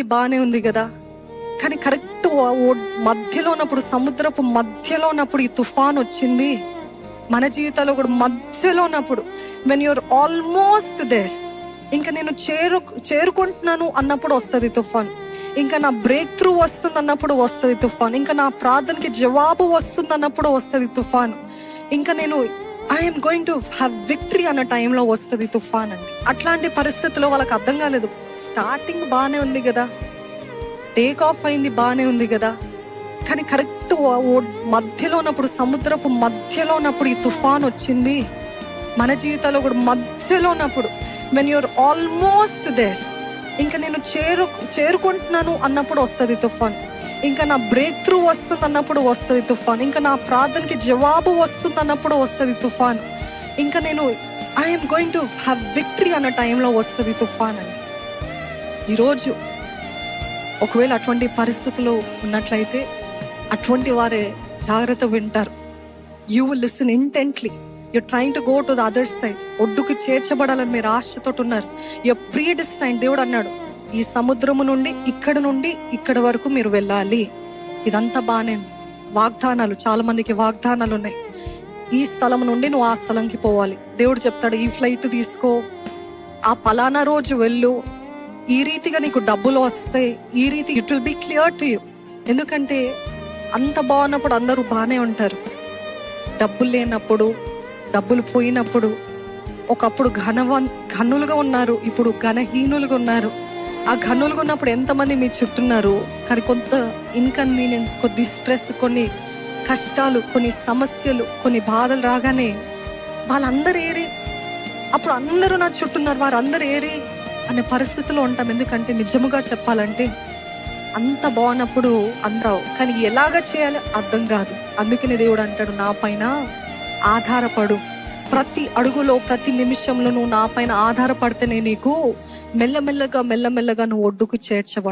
అయింది బానే ఉంది కదా, కానీ కరెక్ట్ మధ్యలో ఉన్నప్పుడు, సముద్రపు మధ్యలో ఉన్నప్పుడు ఈ తుఫాన్ వచ్చింది. మన జీవితాల్లో కూడా మధ్యలో ఉన్నప్పుడు, వెన్ యూర్ ఆల్మోస్ట్ దేర్, ఇంకా నేను చేరుకుంటున్నాను అన్నప్పుడు వస్తుంది తుఫాన్. ఇంకా నా బ్రేక్ త్రూ వస్తుంది అన్నప్పుడు వస్తుంది తుఫాన్. ఇంకా నా ప్రార్థనకి జవాబు వస్తుంది అన్నప్పుడు వస్తుంది తుఫాన్. ఇంకా నేను I'm going to have victory అన్న టైంలో వస్తుంది తుఫాన్ అండి. అట్లాంటి పరిస్థితుల్లో వాళ్ళకి అర్థం కాలేదు. స్టార్టింగ్ బాగానే ఉంది కదా, టేక్ ఆఫ్ అయింది బాగానే ఉంది కదా, కానీ కరెక్ట్ మధ్యలో ఉన్నప్పుడు, సముద్రపు మధ్యలో ఉన్నప్పుడు ఈ తుఫాన్ వచ్చింది. మన జీవితాల్లో కూడా మధ్యలో ఉన్నప్పుడు, వెన్ యూర్ ఆల్మోస్ట్ దేర్, ఇంకా నేను చేరుకుంటున్నాను అన్నప్పుడు వస్తుంది తుఫాన్. ఇంకా నా బ్రేక్ త్రూ వస్తుంది అన్నప్పుడు వస్తుంది తుఫాన్. ఇంకా నా ప్రార్థనకి జవాబు వస్తుంది అన్నప్పుడు వస్తుంది తుఫాన్. ఇంకా నేను I'm going to have victory అన్న టైంలో వస్తుంది తుఫాన్ అండి. ఈరోజు ఒకవేళ అటువంటి పరిస్థితుల్లో ఉన్నట్లయితే అటువంటి వారే జాగ్రత్త వింటారు. You will listen intently. You're trying to go to the other side. ఒడ్డుకు చేర్చబడాలని మీరు ఆశతోటి ఉన్నారు. You're predestined. దేవుడు అన్నాడు, ఈ సముద్రము నుండి ఇక్కడ వరకు మీరు వెళ్ళాలి. ఇదంతా బానే ఉంది. వాగ్దానాలు, చాలా మందికి వాగ్దానాలు ఉన్నాయి. ఈ స్థలం నుండి నువ్వు ఆ స్థలంకి పోవాలి. దేవుడు చెప్తాడు, ఈ ఫ్లైట్ తీసుకో, ఆ పలానా రోజు వెళ్ళు, ఈ రీతిగా నీకు డబ్బులు వస్తాయి, ఈ రీతి it will be clear to you. ఎందుకంటే అంత బాగున్నప్పుడు అందరూ బాగానే ఉంటారు. డబ్బులు లేనప్పుడు, డబ్బులు పోయినప్పుడు, ఒకప్పుడు ఘనులుగా ఉన్నారు, ఇప్పుడు ఘనహీనులుగా ఉన్నారు. ఆ ఘనులుగా ఉన్నప్పుడు ఎంతమంది మీ చుట్టూన్నారు, కానీ కొంత ఇన్కన్వీనియన్స్, కొద్ది స్ట్రెస్, కొన్ని కష్టాలు, కొన్ని సమస్యలు, కొన్ని బాధలు రాగానే వాళ్ళందరూ ఏరి, అప్పుడు అందరూ నా చుట్టూన్నారు, వారందరూ ఏరి అనే పరిస్థితిలో ఉంటాం. ఎందుకంటే నిజముగా చెప్పాలంటే అంత బాగున్నప్పుడు అందావు, కానీ ఎలాగ చేయాలి అర్థం కాదు. అందుకనే దేవుడు అంటాడు, నా పైన ఆధారపడు. ప్రతి అడుగులో, ప్రతి నిమిషంలో నువ్వు నా పైన ఆధారపడితేనే నీకు మెల్లమెల్లగా నువ్వు ఒడ్డుకు చేర్చబడు.